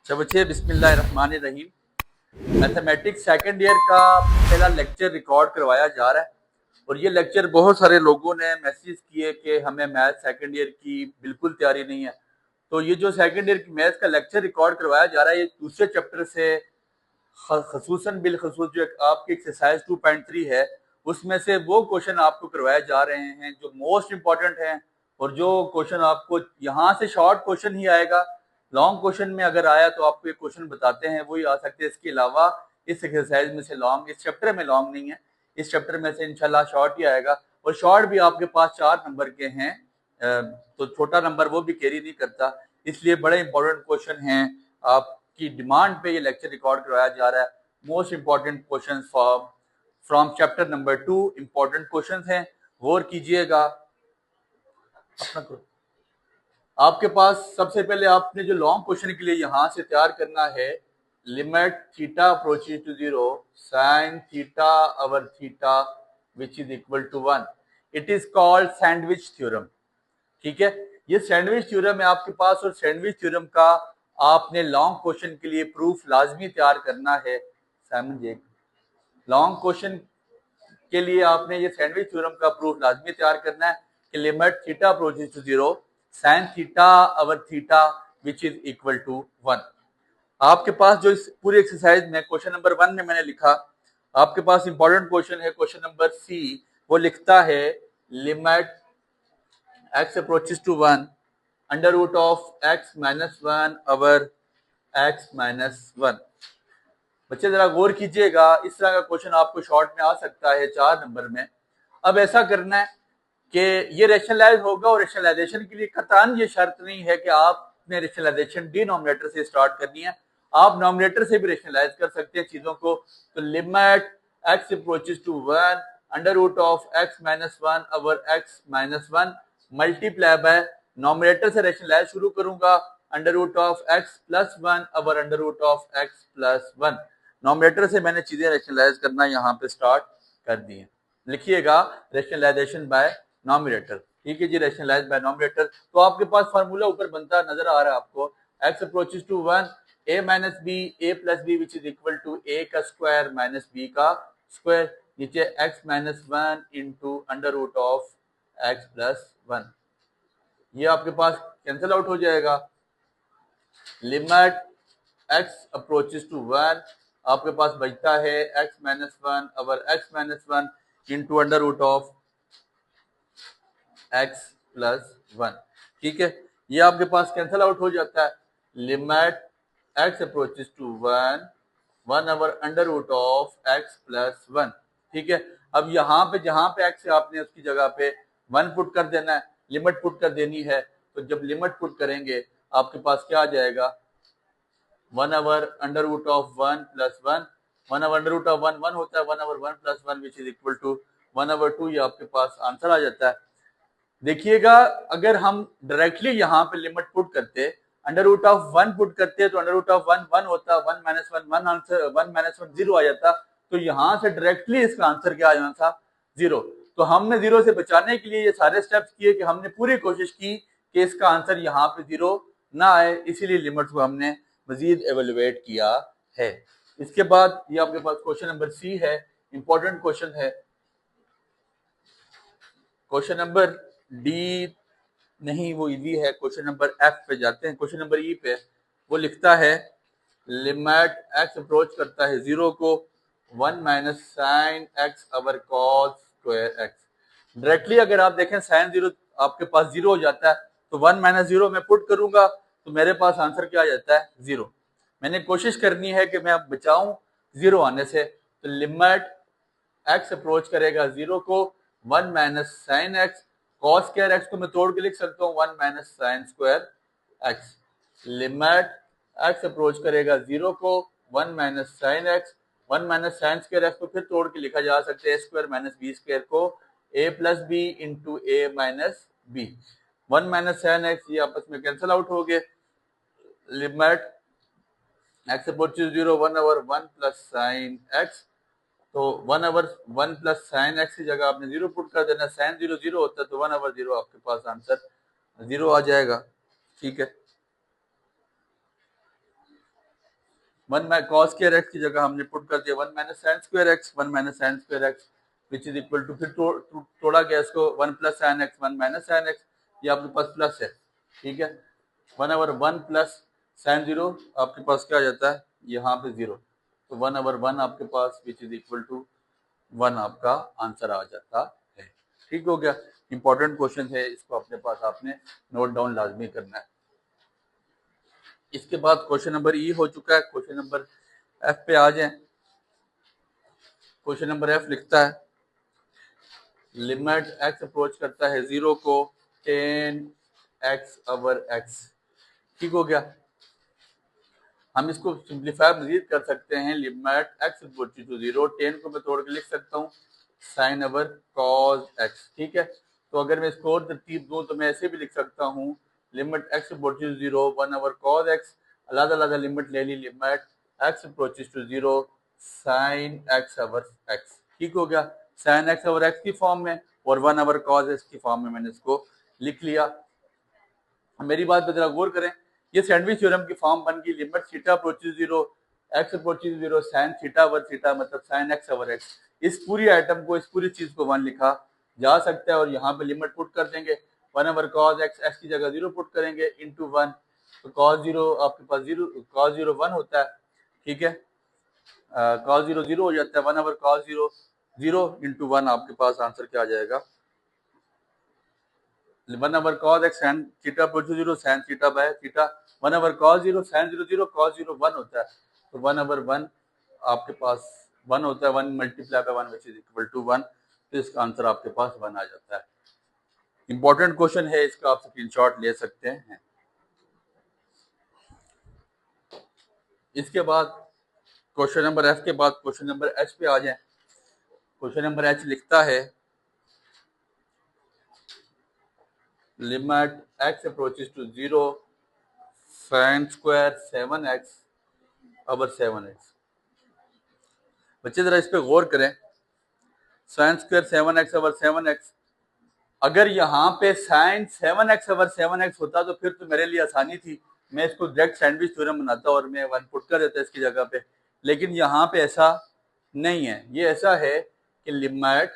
अच्छा बच्चे, बिस्मिल्लाहिर्रहमानिर्रहीम। मैथमेटिक्स सेकंड ईयर का पहला लेक्चर रिकॉर्ड करवाया जा रहा है और ये लेक्चर बहुत सारे लोगों ने मैसेज किए कि हमें मैथ सेकंड ईयर की बिल्कुल तैयारी नहीं है। तो ये जो सेकंड ईयर की मैथ का लेक्चर रिकॉर्ड करवाया जा रहा है, ये दूसरे चैप्टर से खसूसन बिलखसूस जो आपकी एक्सरसाइज 2.3 है, उसमें से वो क्वेश्चन आपको करवाए जा रहे हैं जो मोस्ट इंपॉर्टेंट हैं। और जो क्वेश्चन आपको यहाँ से शॉर्ट क्वेश्चन ही आएगा, लॉन्ग क्वेश्चन में अगर आया तो आपको ये क्वेश्चन बताते हैं वही आ सकते हैं। इसके अलावा इस एक्सरसाइज में से लॉन्ग, इस चैप्टर में लॉन्ग नहीं है, इस चैप्टर में से इंशाल्लाह शॉर्ट ही आएगा। और शॉर्ट भी आपके पास 4 नंबर के हैं, तो छोटा नंबर वो भी कैरी नहीं करता, इसलिए बड़े इंपॉर्टेंट क्वेश्चन हैं। आपकी डिमांड पे ये लेक्चर रिकॉर्ड करवाया जा रहा है। Most important question from chapter number 2 important question हैं, गौर कीजिएगा। आपके पास सबसे पहले आपने जो लॉन्ग क्वेश्चन के लिए यहां से तैयार करना है, limit theta approaches to 0 sine theta over theta which is equal to 1, it is called sandwich theorem. ठीक है, ये सैंडविच थ्योरम है आपके पास, और सैंडविच थ्योरम का आपने लॉन्ग क्वेश्चन के लिए प्रूफ लाजमी तैयार करना है। साइमन जी, लॉन्ग क्वेश्चन के लिए आपने ये सैंडविच थ्योरम का प्रूफ लाजमी तैयार करना है कि limit theta approaches to 0 sine theta over theta which is equal to 1। आपके पास जो इस पूरी एक्सरसाइज में क्वेश्चन नंबर 1 में मैंने लिखा, आपके पास इंपॉर्टेंट क्वेश्चन है क्वेश्चन नंबर सी। वो लिखता है limit x approaches to 1 under root of x minus 1 over x minus 1। बच्चे जरा गौर कीजिएगा, इस तरह का क्वेश्चन आपको शॉर्ट में आ सकता है 4 नंबर में। अब ऐसा करना है कि ये रेशनलाइज होगा, और रेशनलाइजेशन के लिए कतई ये शर्त नहीं है कि आपने रेशनलाइजेशन डिनोमिनेटर से स्टार्ट करनी है, आप नोमिनेटर से भी रेशनलाइज कर सकते हैं चीजों को। तो limit x approaches to 1 under root of x minus 1 over x minus 1 multiply by nominator से रेशनलाइज शुरू करूंगा, under root of x plus 1 over under root of x plus 1। Nominator से मैंने चीजें रेशनलाइज करना यहाँ पे स्टार्ट कर दी है। लिखिएगा रेशनलाइजेशन बाय नोमिनेटर। ठीक है जी, रेशनलाइज बाय नोमिनेटर। तो आपके पास फार्मूला ऊपर बनता नजर आ रहा है आपको, x approaches to 1 a minus B A plus B which is equal to a का स्क्वायर माइनस b का स्क्वायर, नीचे x minus 1 into under root of x plus 1। ये आपके पास कैंसिल आउट हो जाएगा। लिमिट x अप्रोचेस टू 1, आपके पास बचता है x minus 1 over x minus 1 into under root of x plus 1। ठीक है, ये आपके पास कैंसिल आउट हो जाता है। Limit x approaches to 1 over under root of x plus 1। ठीक है, अब यहाँ पे जहां पे x है आपने उसकी जगह पे 1 पुट कर देना है, लिमिट पुट कर देनी है। तो जब लिमिट पुट करेंगे आपके पास क्या आ जाएगा, 1 over under root of 1 plus 1, 1 over under root of 1 1 होता है, 1 over 1 plus 1 which is equal to 1 over 2। ये आपके पास आंसर आ जाता है। देखिएगा, अगर हम डायरेक्टली यहाँ पे लिमिट पुट करते, अंडर रूट ऑफ 1 पुट करते तो अंडर रूट ऑफ 1 1 होता, 1 माइनस 1 1 आंसर, 1 माइनस 1 0 आ जाता। तो यहाँ से डायरेक्टली इसका आंसर क्या आ जाना था, 0। तो हमने 0 से बचाने के लिए ये सारे स्टेप्स किए कि हमने पूरी कोशिश की कि इसका आंसर यहाँ पे 0 ना आए, इसीलिए लिमिट को हमने मजीद एवेलुएट किया है। इसके बाद ये आपके पास क्वेश्चन नंबर सी है, इंपॉर्टेंट क्वेश्चन है। क्वेश्चन नंबर डी नहीं, वो इजी है। क्वेश्चन नंबर एफ पे जाते हैं, क्वेश्चन नंबर ई पे। वो लिखता है लिमिट एक्स अप्रोच करता है 0 को 1 minus sine x over cos square x. Directly अगर आप देखें साइन 0 आपके पास 0 हो जाता है, तो 1 माइनस 0 मैं पुट करूंगा तो मेरे पास आंसर क्या आ जाता है, 0। मैंने कोशिश करनी है कि मैं अब बचाऊं 0 आने से। तो लिमिट एक्स अप्रोच करेगा 0 को 1 minus sine x, cos square x को मैं तोड़ के लिख सकता हूँ 1 minus sine square x. Limit x approach करेगा 0 को 1 minus sine x, 1 minus sine square x को फिर तोड़ के लिखा जा सकता है a square minus B square को a plus B into A minus B. 1 minus sine x ये आपस में कैंसिल आउट हो गए। Limit x approaches 0 1 over 1 plus sine x, तो 1 ओवर 1 प्लस साइन एक्स की जगह आपने 0 पुट कर देना, साइन 0 0 होता है तो 1 ओवर 0 आपके पास आंसर 0 आ जाएगा। ठीक है, वन कॉस स्क्वायर एक्स की जगह हमने पुट कर दिया 1 minus sine square x, 1 minus sine square x which is equal to, फिर तोड़ा गया इसको 1 plus sine x 1 minus sine x, ये आपके पास प्लस है, ठीक है। 1/1 प्लस साइन 0 आपके पास क्या आ जाता है यहाँ पे 0, तो 1/1 आपके पास विच इज इक्वल टू 1 आपका आंसर आ जाता है। ठीक हो गया, इंपॉर्टेंट क्वेश्चन है, इसको अपने पास आपने नोट डाउन लाजमी करना है। इसके बाद क्वेश्चन नंबर ई हो चुका है, क्वेश्चन नंबर एफ पे आ जाए। क्वेश्चन नंबर एफ लिखता है लिमिट एक्स अप्रोच करता है 0 को 10x/x। ठीक हो गया, हम इसको सिंप्लीफाई मजीद कर सकते हैं, लिमिट एक्स अप्रोच टू 0, 10 को मैं तोड़ के लिख सकता हूँ साइन ओवर कॉस एक्स। ठीक है, तो अगर मैं इसको और तरतीब दूं तो मैं ऐसे भी लिख सकता हूँ limit x approach to 0 1/cos x, अलग अलग लिमिट ले ली, limit x approach to 0 sine x/x। ठीक हो गया, साइन x/x की फॉर्म में और 1/cos x की फॉर्म में मैंने इसको लिख लिया। मेरी बात पे जरा गौर करें, ये सैंडविच थ्योरम की फॉर्म बन गई, limit theta approaches 0 x approaches 0 sine theta over theta मतलब साइन एक्स ओवर एक्स। इस पूरी आइटम को, इस पूरी चीज को 1 लिखा जा सकता है और यहाँ पे लिमिट पुट कर देंगे 1/cos x, x की जगह 0 पुट करेंगे इनटू 1, तो cos 0 आपके पास 0, cos 0 1 होता है। ठीक है, cos 0 0 हो जाता है, 1/cos 0 0 इंटू 1 आपके पास आंसर क्या आ जाएगा 1/cos x sin theta approach 0 sin theta by theta, 1/cos 0 sin 0 0 cos 0 1 होता है, तो 1/1 आपके पास 1 होता है, 1 multiply by 1 which is equal to 1, तो इसका आंसर आपके पास 1 आ जाता है। इंपॉर्टेंट क्वेश्चन है, इसका आप स्क्रीनशॉट ले सकते हैं। इसके बाद क्वेश्चन नंबर एफ के बाद क्वेश्चन नंबर एच पे आ जाए। क्वेश्चन नंबर एच लिखता है limit x approaches to 0 sin square 7x/7x। बच्चे जरा इस पे गौर करें, साइन स्क्वायर 7x/7x, अगर यहाँ पे साइन 7x/7x होता तो फिर तो मेरे लिए आसानी थी, मैं इसको डायरेक्ट सैंडविच थ्योरम बनाता और मैं 1 पुट कर देता इसकी जगह पे, लेकिन यहाँ पे ऐसा नहीं है। ये ऐसा है कि लिमिट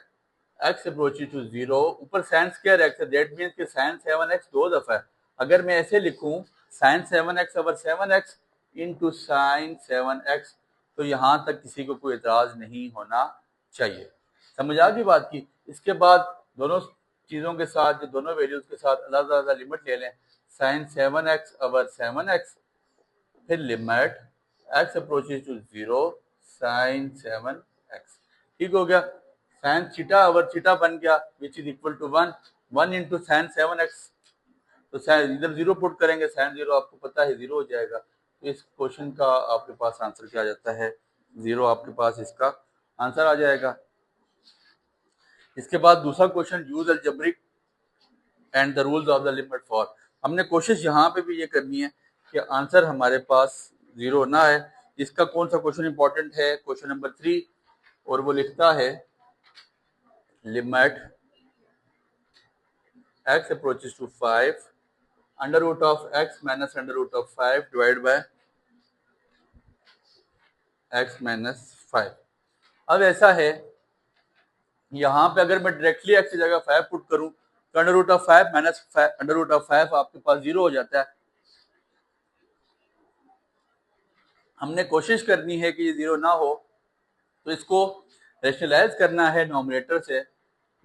एक्स अप्रोचेस टू 0 ऊपर साइन स्क्वायर एक्स है, दैट मींस कि साइन 7x 2 दफा है। अगर मैं ऐसे लिखूं sign 7x/7x into sine 7x, तो यहाँ तक किसी को कोई एतराज नहीं होना चाहिए। समझ आ गई बात की। इसके बाद दोनों चीजों के साथ, जो दोनों वैल्यूज के साथ अलग अलग लिमिट ले लें, साइन 7x/7x, फिर limit x approaches to 0 sine 7x। ठीक हो गया, साइन थीटा ओवर थीटा बन गया which is equal to 1, 1 into sine 7x, तो साइन इधर 0 पुट करेंगे, साइन 0 आपको पता है 0 हो जाएगा, तो इस क्वेश्चन का आपके पास आंसर क्या आ जाता है 0, आपके पास इसका आंसर आ जाएगा। इसके बाद दूसरा question, use algebraic and the rules of the limit for. हमने कोशिश यहाँ पे भी ये करनी है कि आंसर हमारे पास 0 ना है। इसका कौन सा क्वेश्चन इंपॉर्टेंट है, क्वेश्चन नंबर 3, और वो लिखता है limit x approaches to 5 under root of x minus under root of 5 divide by x minus 5। अब ऐसा है, यहाँ पे अगर मैं डायरेक्टली x की जगह 5 पुट करूं तो under root of 5 minus under root of 5 आपके पास 0 हो जाता है। हमने कोशिश करनी है कि ये 0 ना हो, तो इसको रेशनलाइज करना है नॉमिनेटर से,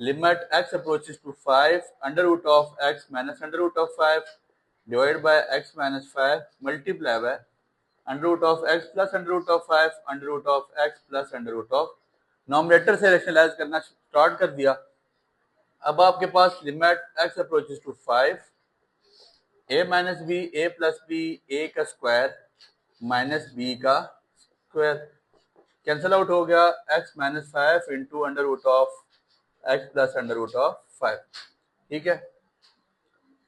limit x approaches to 5 under root of x minus under root of 5 divide by x minus 5 multiply by under root of x plus under root of 5 under root of x plus under root of, nominator से rationalise करना start कर दिया। अब आपके पास limit x approaches to 5 a minus B a plus B a का square minus b का square cancel out हो गया, x minus 5 into under root of x plus under root of 5। ठीक है,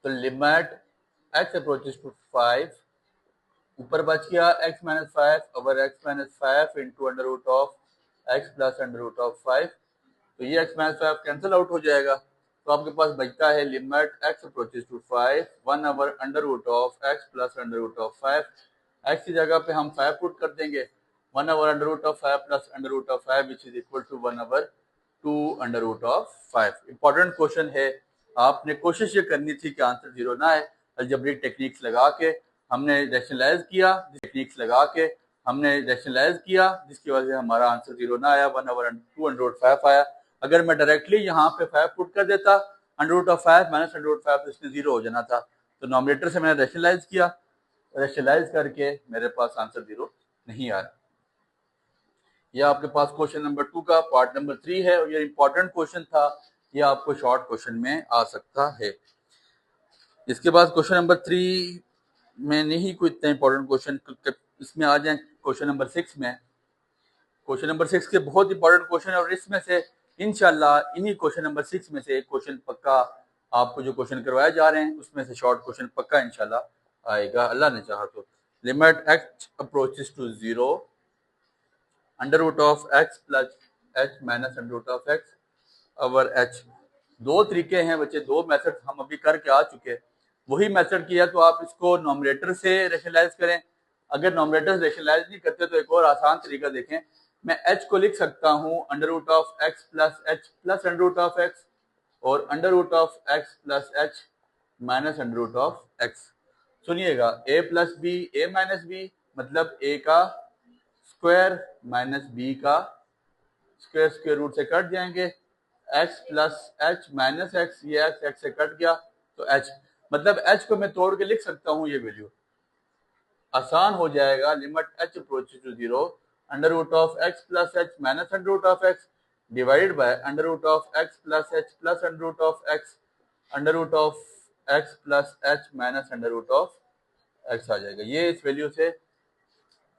तो लिमिट x अप्रोचेस टू 5, ऊपर बच गया x minus 5 over x minus 5 into under root of x plus under root of 5, तो ये x माइनस 5 कैंसिल आउट हो जाएगा, तो आपके पास बचता है limit x approaches to 5 1 over under root of x plus under root of 5 x की जगह पे हम 5 पुट कर देंगे, 1/√5 plus √5 which is equal to 1/2 important question है, आपने कोशिश ये करनी थी कि आंसर 0 ना आए। अलजेब्रिक टेक्निक्स लगा के हमने रैशनलाइज किया, जिसकी वजह से हमारा आंसर 0 ना आया, 1/2 आया। अगर मैं डायरेक्टली यहाँ पे 5 पुट कर देता, √5 माइनस √5 तो इसमें 0 हो जाना था। तो नॉमिनेटर से मैंने रैशनलाइज किया, रैशनलाइज करके मेरे पास आंसर 0 नहीं आ रहा। यह आपके पास क्वेश्चन नंबर 2 का पार्ट नंबर 3 है, और ये इंपॉर्टेंट क्वेश्चन था, यह आपको शॉर्ट क्वेश्चन में आ सकता है। इसके बाद क्वेश्चन नंबर 3 में नहीं कोई इतना इंपॉर्टेंट क्वेश्चन, इसमें आ जाए क्वेश्चन नंबर 6 में। क्वेश्चन नंबर 6 के बहुत इंपॉर्टेंट क्वेश्चन है, और इसमें से इंशाल्लाह इन्हीं क्वेश्चन नंबर 6 में से एक क्वेश्चन पक्का आपको जो क्वेश्चन करवाए जा रहे हैं उसमें से शॉर्ट क्वेश्चन पक्का इंशाल्लाह आएगा, अल्लाह ने चाहा तो। Limit x approaches to 0 √x plus h minus √x over h। दो तरीके हैं बच्चे, दो मेथड हम अभी करके आ चुके। वही मेथड किया तो आप इसको नॉमिनेटर से रेशनलाइज करें। अगर नॉमिनेटर से रेशनलाइज नहीं करते तो एक और आसान तरीका देखें, मैं h को लिख सकता हूँ √x plus h plus √x और √x plus h minus √x। सुनिएगा, a plus B a minus B मतलब a का स्क्वायर माइनस b का स्क्वायर, स्क्वायर रूट से कट जाएंगे, x plus h minus x, ये x से कट गया तो h, मतलब h को मैं तोड़ के लिख सकता हूँ, ये वैल्यू आसान हो जाएगा। Limit h approaches to 0 √x plus h minus √x divided by √x plus h plus √x √x plus h minus √x आ जाएगा। ये इस वैल्यू से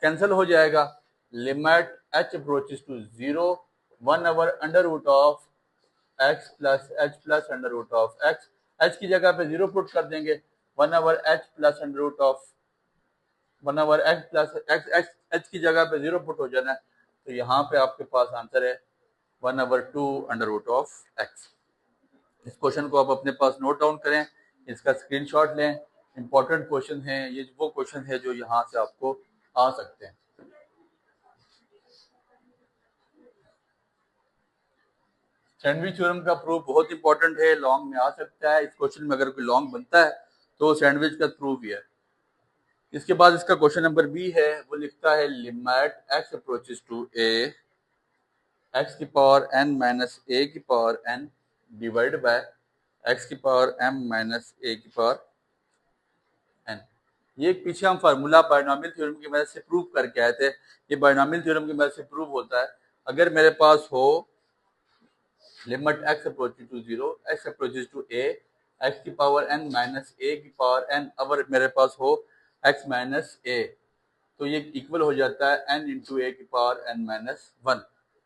कैंसिल हो जाएगा। Limit h approaches to 0 1/√x plus h plus √x, h की जगह पे 0 पुट कर देंगे, 1/h plus √1/x plus h की जगह पे 0 पुट हो जाना है, तो यहाँ पे आपके पास आंसर है 1/2 इस क्वेश्चन को आप अपने पास नोट डाउन करें, इसका स्क्रीनशॉट लें। इंपॉर्टेंट क्वेश्चन है ये, वो क्वेश्चन है जो यहाँ से आपको आ सकते हैं। सैंडविच थ्योरम का प्रूफ बहुत इंपॉर्टेंट है, लॉन्ग में आ सकता है। इस क्वेश्चन में अगर कोई लॉन्ग बनता है तो सैंडविच का प्रूफ ही है। इसके बाद इसका क्वेश्चन नंबर बी है, वो लिखता है limit x approaches to a x की पावर n माइनस a की power n divide by x की पावर m माइनस a की पावर n। ये पीछे हम फार्मूला बायनॉमियल थ्योरम की मदद से प्रूव करके आए थे। ये बायनॉमियल थ्योरम की मदद से प्रूव होता है। अगर मेरे पास हो limit x approaches to 0 x approaches to a x की पावर n माइनस a की पावर n, अगर मेरे पास हो x माइनस a, तो ये इक्वल हो जाता है n इंटू a की power n minus 1,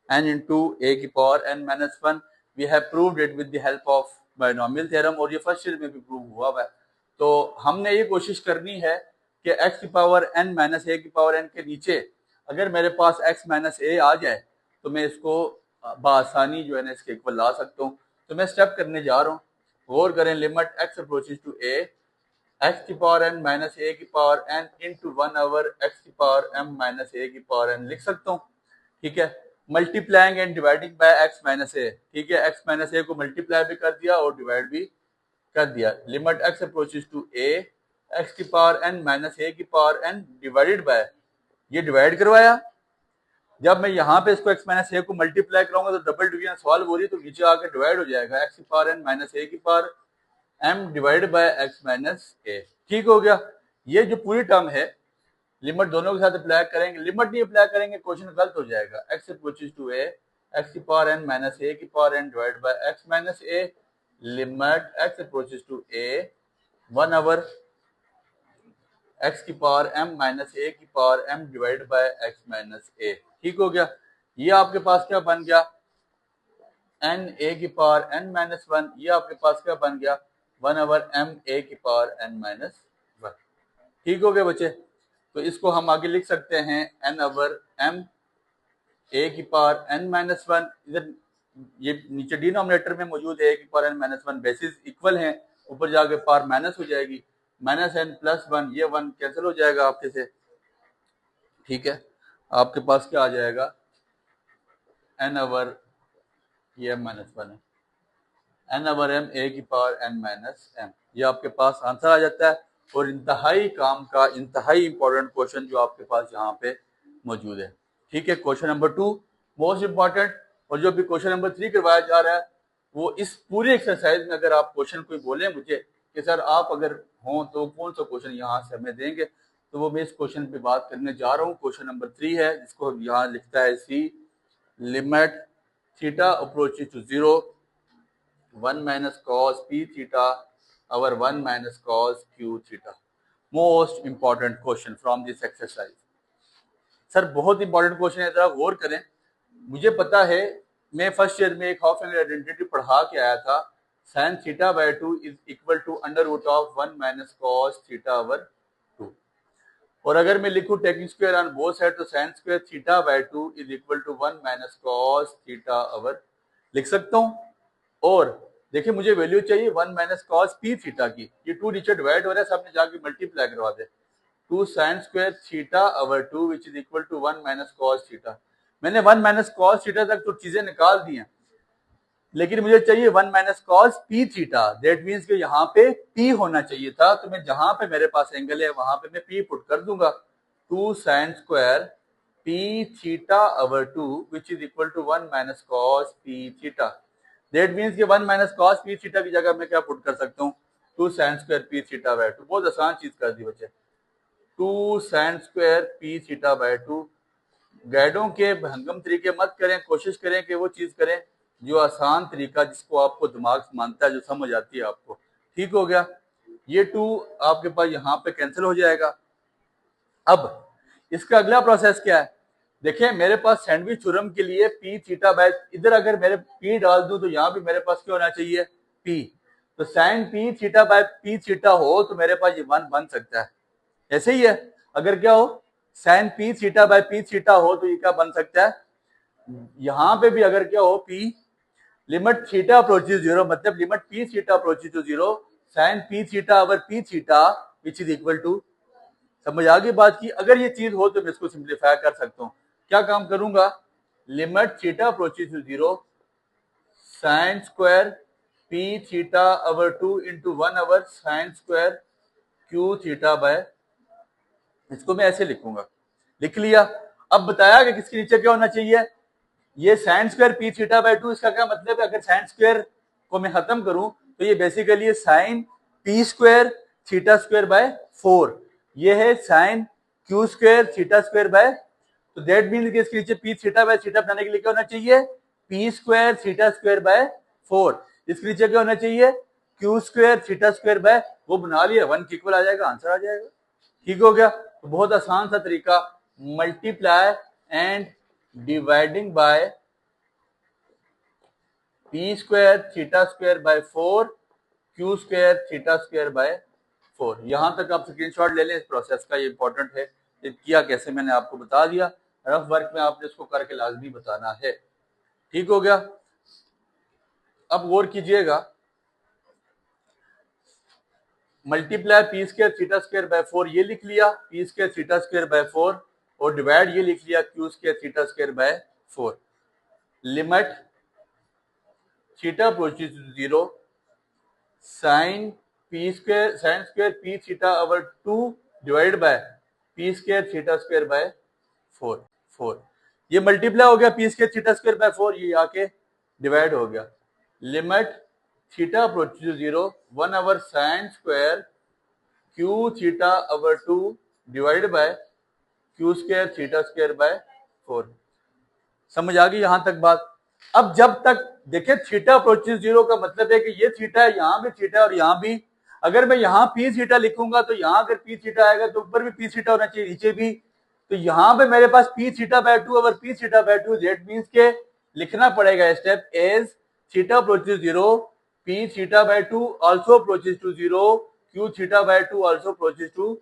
n into a की power n minus 1। We have proved it with the help of binomial theorem, और ये फर्स्ट ईयर में भी प्रूव हुआ है। तो हमने ये कोशिश करनी है कि x की पावर n माइनस a की पावर n के नीचे अगर मेरे पास x माइनस a आ जाए तो मैं इसको बआसानी जो है ना इसके इक्वल ला सकता हूँ। तो मैं स्टेप करने जा रहा हूँ, गौर करें। Limit x approaches to a x की पावर n माइनस a की पावर n इंटू 1/x की पावर m माइनस a की पावर n लिख सकता हूँ, ठीक है। Multiplying and dividing by x minus a, ठीक है। x माइनस a को मल्टीप्लाई भी कर दिया और डिवाइड भी कर दिया। Limit x approaches to a x की पावर n माइनस a की पावर n डिवाइडेड बाय, ये डिवाइड करवाया। जब मैं यहाँ पे इसको x माइनस a को मल्टीप्लाई कराऊंगा तो डबल डिवीजन सॉल्व हो रही है, तो नीचे आके डिवाइड हो जाएगा, x की पावर n माइनस a की power m divide by x minus a, ठीक हो गया। ये जो पूरी टर्म है लिमिट दोनों के साथ अप्लाई करेंगे, लिमिट नहीं अप्लाई करेंगे क्वेश्चन गलत हो जाएगा। x approaches to a x की पावर n माइनस a की power n divide by x minus a, limit x approaches to a 1/x की पावर m माइनस a की power m divide by x minus a, ठीक हो गया। ये आपके पास क्या बन गया, n a की पावर n माइनस 1, ये आपके पास क्या बन गया 1/m a की पावर n माइनस 1, ठीक हो गया बच्चे। तो इसको हम आगे लिख सकते हैं n/m a की पावर n माइनस 1, इधर ये नीचे डिनोमिनेटर में मौजूद है a की power n minus 1, basis equal हैं, ऊपर जाके पावर माइनस हो जाएगी, माइनस n प्लस 1, ये 1 कैंसिल हो जाएगा आपके से, ठीक है, आपके पास क्या आ जाएगा, n ओवर ये m माइनस वन है, n ओवर m a की पावर n माइनस m, ये आपके पास आंसर आ जाता है। और इंतहाई काम का इंतहाई इंपॉर्टेंट क्वेश्चन जो आपके पास यहाँ पे मौजूद है। ठीक है, क्वेश्चन नंबर 2 मोस्ट इंपॉर्टेंट, और जो भी क्वेश्चन नंबर 3 करवाया जा रहा है वो इस पूरी एक्सरसाइज में अगर आप क्वेश्चन कोई बोले मुझे कि सर आप अगर हों तो कौन सा क्वेश्चन यहाँ से हमें देंगे, तो वो मैं इस क्वेश्चन पे बात करने जा रहा हूँ। क्वेश्चन नंबर 3 है, जिसको यहाँ लिखता है C limit theta approaches to 0 1 minus cos p theta over 1 minus cos q theta. Most important question from this exercise. Sir बहुत इंपॉर्टेंट क्वेश्चन है, जरा गौर करें। मुझे पता है, मैं फर्स्ट ईयर में एक हाफ एंगल आइडेंटिटी पढ़ा के आया था, sin theta by 2 is equal to under root of 1 minus cos theta over 2। और अगर मैं लिखूं taking square on both side तो sin square theta by 2 is equal to 1 minus cos theta over लिख सकता हूं। और देखिए मुझे वैल्यू चाहिए 1 माइनस कॉस पी थीटा की, ये 2 नीचे डिवाइड हो रहा है, सबने जाके मल्टीप्लाई करवा दे, 2 sine square theta over 2 which is equal to 1 minus cos theta. मैंने 1 माइनस कॉस थीटा तक तो चीजें निकाल दी हैं, लेकिन मुझे चाहिए 1 minus cos P theta, that means कि यहाँ पे पी होना चाहिए था, तो मैं जहां पे मेरे पास एंगल है वहां पे मैं पी पुट कर दूंगा, 2 sine square P theta over 2 which is equal to 1 minus cos P theta. That means कि 1 माइनस कॉस पी थीटा की जगह मैं क्या पुट कर सकता हूँ, 2 sine square P theta by 2। बहुत आसान चीज कर दी बच्चे, 2 sine square P theta by 2। गैडों के भंगम तरीके मत करें, कोशिश करें कि वो चीज करें जो आसान तरीका, जिसको आपको दिमाग मानता है, जो समझ आती है आपको। ठीक हो गया, ये 2 आपके पास यहाँ पे कैंसिल हो जाएगा। अब इसका अगला प्रोसेस क्या है, देखिए मेरे पास सैंडविच थ्योरम के लिए पी थीटा बाय, इधर अगर मेरे पी डाल दूं तो यहाँ भी मेरे पास क्या होना चाहिए, पी। तो sine P theta by P theta हो तो मेरे पास ये 1 बन सकता है, ऐसे ही है। अगर क्या हो, sine P theta by P theta हो तो ये क्या बन सकता है, यहाँ पे भी अगर क्या हो, पी लिमिट थीटा अप्रोचेस 0, मतलब limit P theta approaches to 0 sine P theta over P theta which is equal to, समझ आ गई बात की। अगर ये चीज हो तो मैं इसको सिंप्लीफाई कर सकता हूँ। क्या काम करूंगा, limit theta approaches to 0 sine square P theta over 2 into 1 over sine square Q theta by, इसको मैं ऐसे लिखूंगा, लिख लिया। अब बताया कि किसके नीचे क्या होना चाहिए, ये sign square P theta by 2, इसका क्या मतलब है, अगर साइन स्क्वायर को मैं खत्म करूं तो ये basically sine P square theta square by 4, ये है sine Q square theta square by, तो दैट मीन्स कि इसके नीचे पी थीटा बाय थीटा बनाने के लिए क्या होना चाहिए, P square theta square by 4। इसके नीचे क्या होना चाहिए, Q square theta square bye, वो बना लिया, 1 के इक्वल आ जाएगा, आंसर आ जाएगा। ठीक हो गया, तो बहुत आसान सा तरीका, multiply and dividing bye P square theta square by 4 Q square theta square by 4। यहां तक आप स्क्रीनशॉट ले लें इस प्रोसेस का, ये इंपॉर्टेंट है। ये किया कैसे मैंने आपको बता दिया, रफ वर्क में आपने इसको करके लाजमी बताना है। ठीक हो गया, अब गौर कीजिएगा, multiply P square theta square by 4 ये लिख लिया, P square theta square by 4, और डिवाइड ये लिख लिया Q square theta square by 4। Limit theta approaches to 0 sine square P theta over 2 divide by P square theta square by 4। ये multiply हो गया, P square theta square by 4 ये आके divide हो गया। Limit theta approaches to 0 1 over sine square Q theta over 2 divide bye Q square theta square by 4। समझ आ गई यहां तक बात। अब जब तक देखिए थीटा अप्रोचेस 0 का मतलब है कि ये थीटा है, यहां भी थीटा और यहां भी, अगर मैं यहां पी थीटा लिखूंगा तो यहां अगर पी थीटा आएगा तो ऊपर भी पी थीटा होना चाहिए, नीचे भी, तो यहां पे मेरे पास P theta by 2 over P theta by 2, that means के लिखना पड़ेगा step as theta approaches 0 P theta by 2 also approaches to 0 Q theta by 2 also approaches to,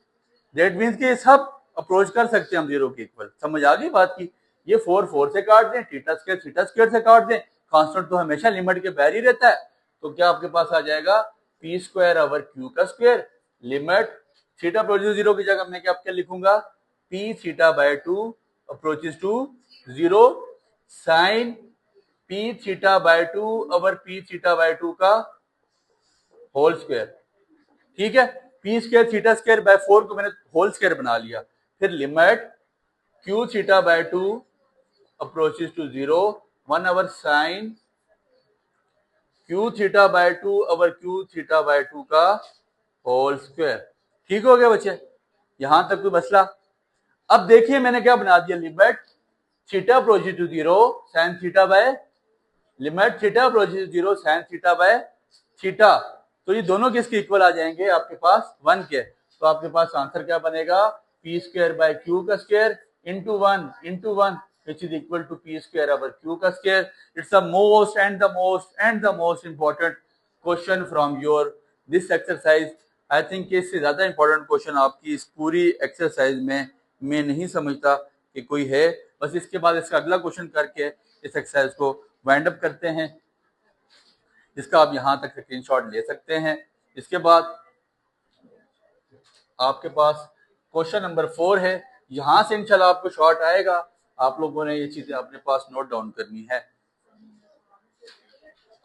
that means के सब अप्रोच कर सकते हैं हम 0 के इक्वल। समझ आ गई बात की। ये 4 से काट दें, थीटा स्क्वायर से काट दें, कांस्टेंट तो हमेशा लिमिट के बाहर ही रहता है, तो क्या आपके पास आ जाएगा पी स्क्वायर ओवर क्यू का स्क्वायर। लिमिट थीटा अप्रोचेस 0 की जगह मैं क्या लिखूंगा, p theta by 2 approaches to 0 sin p theta by 2 over p theta by 2 का होल स्क्वायर। ठीक है, P square theta square by 4 को मैंने होल स्क्वायर बना लिया। फिर limit Q theta by 2 approaches to 0 1 over sine Q theta by 2 over Q theta by 2 का whole square. ठीक हो गया बच्चे, यहां तक कोई मसला? अब देखिए मैंने क्या बना दिया, limit theta approaches to 0 sine theta by limit theta approaches to 0 sine theta by theta. तो ये दोनों किसके इक्वल आ जाएंगे आपके पास 1 के। तो आपके पास आंसर क्या बनेगा, पी स्क्वायर बाय क्यू का square into one which is equal to p square over q का square. It's the most and the most important question from your this exercise. I think इससे ज्यादा important question आपकी इस पूरी exercise में मैं नहीं समझता कि कोई है। बस इसके बाद इसका अगला क्वेश्चन करके इस एक्सरसाइज को वाइंड अप करते हैं, जिसका आप यहां तक स्क्रीनशॉट ले सकते हैं। इसके बाद आपके पास क्वेश्चन नंबर 4 है, यहां से इंशाल्लाह आपको शॉर्ट आएगा, आप लोगों ने ये चीजें अपने पास नोट डाउन करनी है।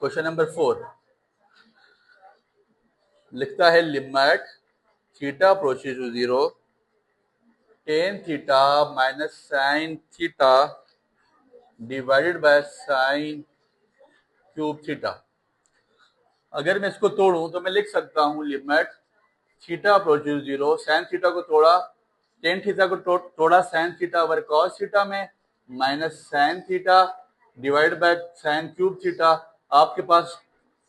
क्वेश्चन नंबर 4 लिखता है limit theta approaches to 0 tan theta minus sine theta divided by sine cube theta. अगर मैं इसको तोड़ूं तो मैं लिख सकता हूं limit theta approaches 0 sine theta को तोड़ा, टेन थीटा को तोड़ा sine theta over cos theta में minus sine theta divide by sine cube theta. आपके पास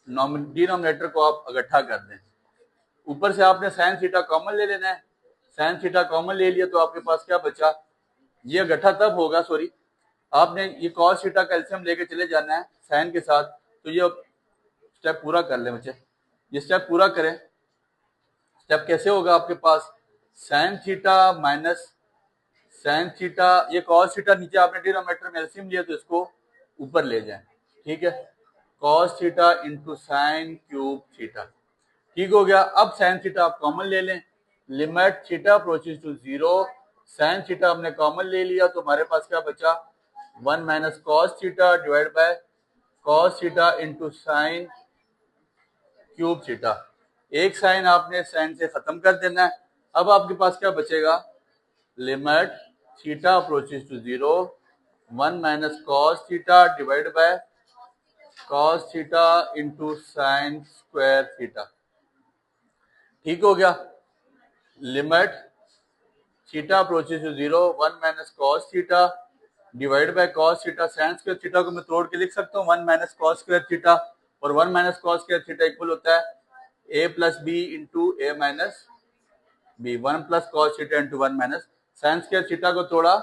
डिनोमिनेटर को आप इकट्ठा कर दें, ऊपर से आपने साइन थीटा कॉमन ले लेना है। साइन थीटा कॉमन ले लिया तो आपके पास क्या बचा, ये इकट्ठा तब होगा, सॉरी आपने ये कॉस थीटा का एलसीएम लेके चले जाना है साइन के साथ। तो ये स्टेप पूरा कर ले बच्चे, ये स्टेप पूरा करें। स्टेप कैसे होगा, आपके पास sine theta minus sine theta, ये कॉस थीटा नीचे आपने डिनोमिनेटर में एलसीएम लिया तो इसको ऊपर ले जाएं। ठीक है, cos theta into sine cube theta. ठीक हो गया। अब साइन थीटा आप कॉमन ले लें, limit theta approaches to 0 sine theta हमने कॉमन ले लिया तो हमारे पास क्या बचा, 1 minus cos theta divide by cos theta into sine cube theta. एक साइन आपने साइन से खत्म कर देना है। अब आपके पास क्या बचेगा, limit theta approaches to 0 1 minus cos theta divide by cos theta into sine square theta. ठीक हो गया। Limit theta approaches to 0 1 minus cos theta divide by cos theta, sine square theta को मैं तोड़ के लिख सकता हूँ 1 माइनस कॉस स्क्वायर थीटा, और 1 minus cos square theta equal होता है a plus B into A minus B, 1 plus cos theta into 1 minus sine square theta को तोड़ा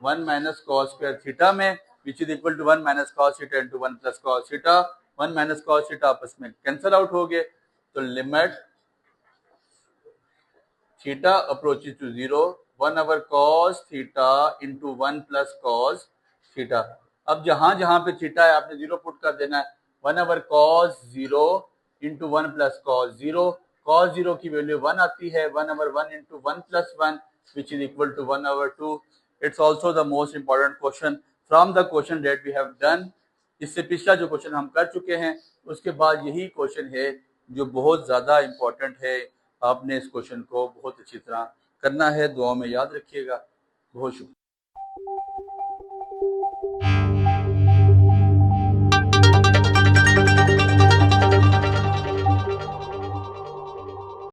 1 माइनस कॉस स्क्वायर थीटा में which is equal to 1 minus cos theta into 1 plus cos theta. 1 minus cos theta आपस में cancel out हो गए, तो limit theta approaches to 0 1 over cos theta into 1 plus cos theta. अब जहां जहां पे थीटा है आपने 0 पुट कर देना है, 1 over cos 0 into 1 plus cos 0, cos 0 की वैल्यू 1 आती है, 1 over 1 into 1 plus 1 which is equal to 1 over 2. It's also the most important question from the question that we have done. इससे पिछला जो क्वेश्चन हम कर चुके हैं उसके बाद यही क्वेश्चन है जो बहुत ज़्यादा इम्पोर्टेंट है। आपने इस क्वेश्चन को बहुत अच्छी तरह करना है, दुआ में याद रखिएगा। बहुत शुक्रिया।